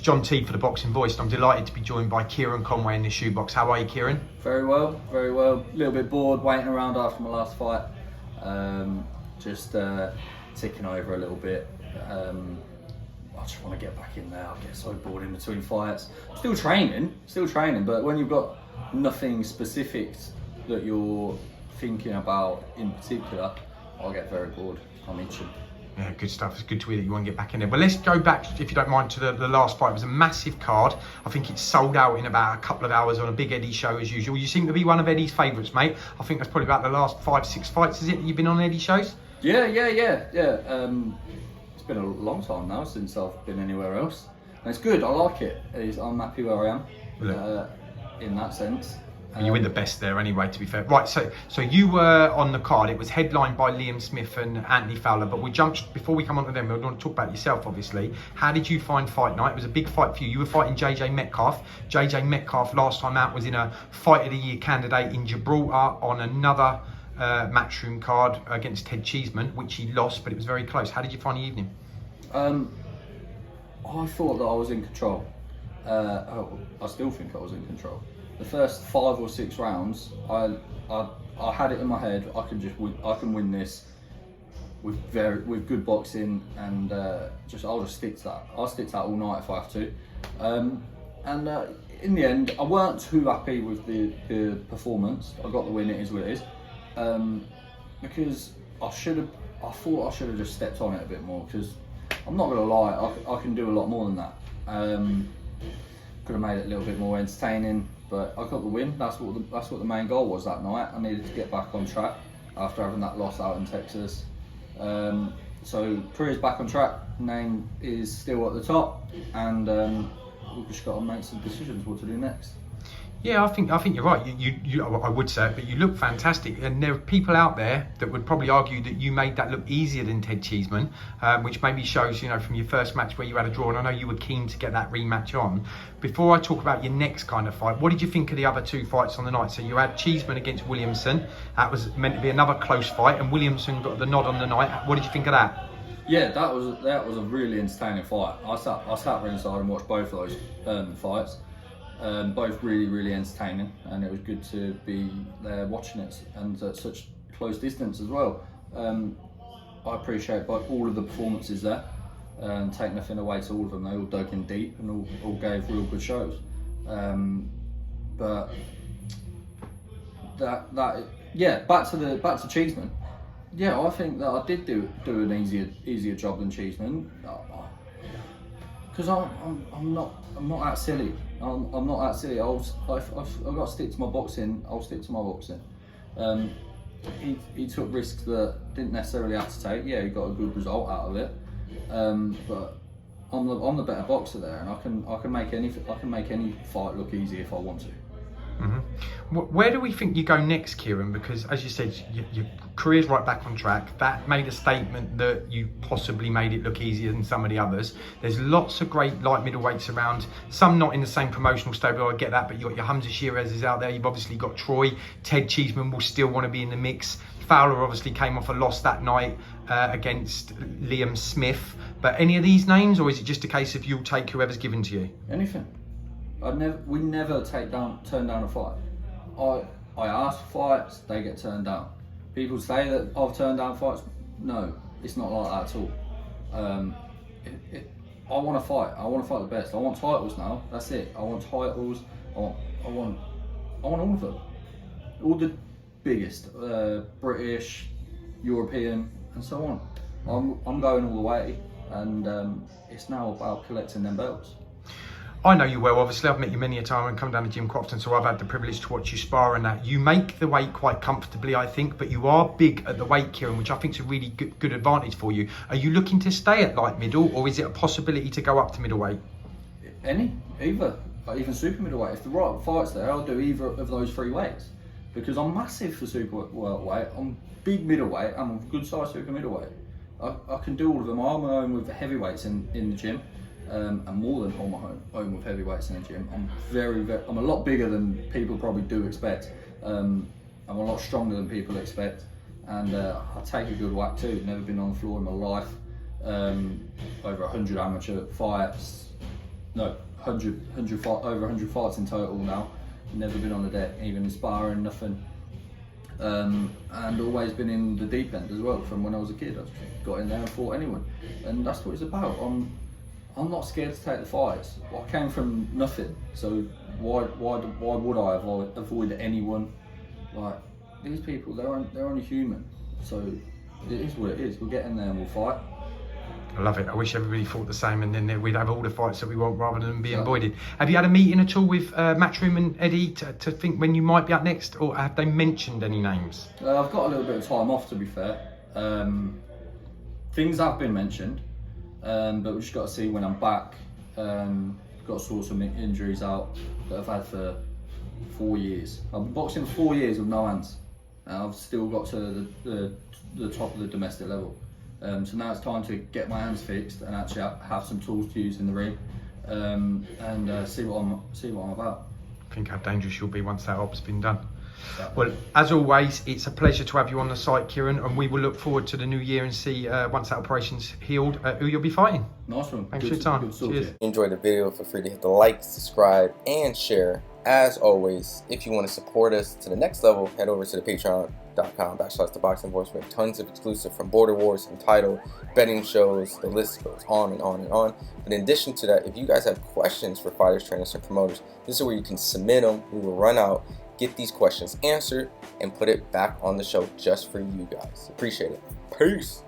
John T for the Boxing Voice, and I'm delighted to be joined by Kieron Conway in the shoebox. How are you, Kieron? Very well, very well. A little bit bored waiting around after my last fight. Just ticking over a little bit. I just want to get back in there. I get so bored in between fights. Still training, but when you've got nothing specific that you're thinking about in particular, I get very bored. I'm itching. Yeah, good stuff. It's good to hear that you want to get back in there. But let's go back, if you don't mind, to the last fight. It was a massive card. I think it's sold out in about a couple of hours on a big Eddie show as usual. You seem to be one of Eddie's favourites, mate. I think that's probably about the last 5-6 fights, is it, that you've been on Eddie shows? Yeah. It's been a long time now since I've been anywhere else. And it's good, I like it. I'm happy where I am in that sense. You're with the best there anyway, to be fair. Right, so you were on the card. It was headlined by Liam Smith and Anthony Fowler, but before we come on to them, we want to talk about yourself, obviously. How did you find fight night? It was a big fight for you. You were fighting JJ Metcalf. JJ Metcalf, last time out, was in a Fight of the Year candidate in Gibraltar on another matchroom card against Ted Cheeseman, which he lost, but it was very close. How did you find the evening? I thought that I was in control. I still think I was in control. The first 5 or 6 rounds, I had it in my head. I can win this with good boxing, and I'll just stick to that. I'll stick to that all night if I have to. In the end, I weren't too happy with the performance. I got the win. It is what it is. Because I thought I should have just stepped on it a bit more. Because I'm not gonna lie, I can do a lot more than that. Could have made it a little bit more entertaining. But I got the win. That's what the main goal was that night. I needed to get back on track after having that loss out in Texas. So career's back on track. Name is still at the top, and we've just got to make some decisions what to do next. Yeah, I think you're right. I would say it, but you look fantastic. And there are people out there that would probably argue that you made that look easier than Ted Cheeseman, which maybe shows, from your first match where you had a draw, and I know you were keen to get that rematch on. Before I talk about your next kind of fight, what did you think of the other 2 fights on the night? So you had Cheeseman against Williamson. That was meant to be another close fight, and Williamson got the nod on the night. What did you think of that? Yeah, that was a really entertaining fight. I sat ringside and watched both of those fights. Both really, really entertaining, and it was good to be there watching it, and at such close distance as well. I appreciate all of the performances there, and take nothing away to all of them. They all dug in deep and all gave real good shows. But back to Cheeseman. Yeah, I think that I did do an easier job than Cheeseman. Because I'm not that silly. I'm not that silly. I've got to stick to my boxing. I'll stick to my boxing. He took risks that didn't necessarily have to take. Yeah, he got a good result out of it. But I'm the better boxer there, and I can make any fight look easy if I want to. Mm-hmm. Where do we think you go next, Kieron? Because as you said, your career's right back on track. That made a statement that you possibly made it look easier than some of the others. There's lots of great light middleweights around, some not in the same promotional stable, I get that, but you've got your Hamza Sheeraz is out there, you've obviously got Troy, Ted Cheeseman will still want to be in the mix. Fowler obviously came off a loss that night against Liam Smith, but any of these names, or is it just a case of you'll take whoever's given to you? Anything. We never turn down a fight. I ask for fights, they get turned down. People say that I've turned down fights. No, it's not like that at all. I want to fight. I want to fight the best. I want titles now. That's it. I want titles. I want all of them. All the biggest, British, European, and so on. I'm going all the way, and it's now about collecting them belts. I know you well, obviously. I've met you many a time and come down to the gym quite often, so I've had the privilege to watch you spar and that. You make the weight quite comfortably, I think, but you are big at the weight, Kieron, which I think is a really good advantage for you. Are you looking to stay at light middle, or is it a possibility to go up to middleweight? Either. Even super middleweight. If the right fight's there, I'll do either of those 3 weights. Because I'm massive for super welterweight, I'm big middleweight, I'm a good size super middleweight. I can do all of them. I'm my own with heavyweights in the gym. And more than hold my own with heavyweights in the gym. I'm a lot bigger than people probably do expect. I'm a lot stronger than people expect, and I take a good whack too. Never been on the floor in my life. Over 100 amateur fights, no, 100 fight, over 100 fights in total now. Never been on the deck, even in sparring, nothing. And always been in the deep end as well. From when I was a kid, I just got in there and fought anyone, and that's what it's about. I'm not scared to take the fights. I came from nothing, so why would I avoid anyone? Like, these people, they're only human. So it is what it is. We'll get in there and we'll fight. I love it. I wish everybody thought the same, and then we'd have all the fights that we want rather than being voided. Have you had a meeting at all with Matchroom and Eddie to think when you might be up next, or have they mentioned any names? I've got a little bit of time off, to be fair. Things have been mentioned, but we've just got to see when I'm back. Got to sort some injuries out that I've had for 4 years. I've been boxing for 4 years with no hands, and I've still got to the top of the domestic level. So now it's time to get my hands fixed and actually have some tools to use in the ring, and see what I'm about. I think how dangerous you'll be once that op's been done. Well, as always, it's a pleasure to have you on the site, Kieron, and we will look forward to the new year and see once that operation's healed who you'll be fighting. Nice one. Thanks for your time. Cheers. If you enjoyed the video, feel free to hit the like, subscribe, and share. As always, if you want to support us to the next level, head over to the patreon.com/ThaBoxingVoice. We have tons of exclusive from Border Wars, Entitled, betting shows, the list goes on and on and on. But in addition to that, if you guys have questions for fighters, trainers, and promoters, this is where you can submit them. We will run out, get these questions answered, and put it back on the show just for you guys. Appreciate it. Peace.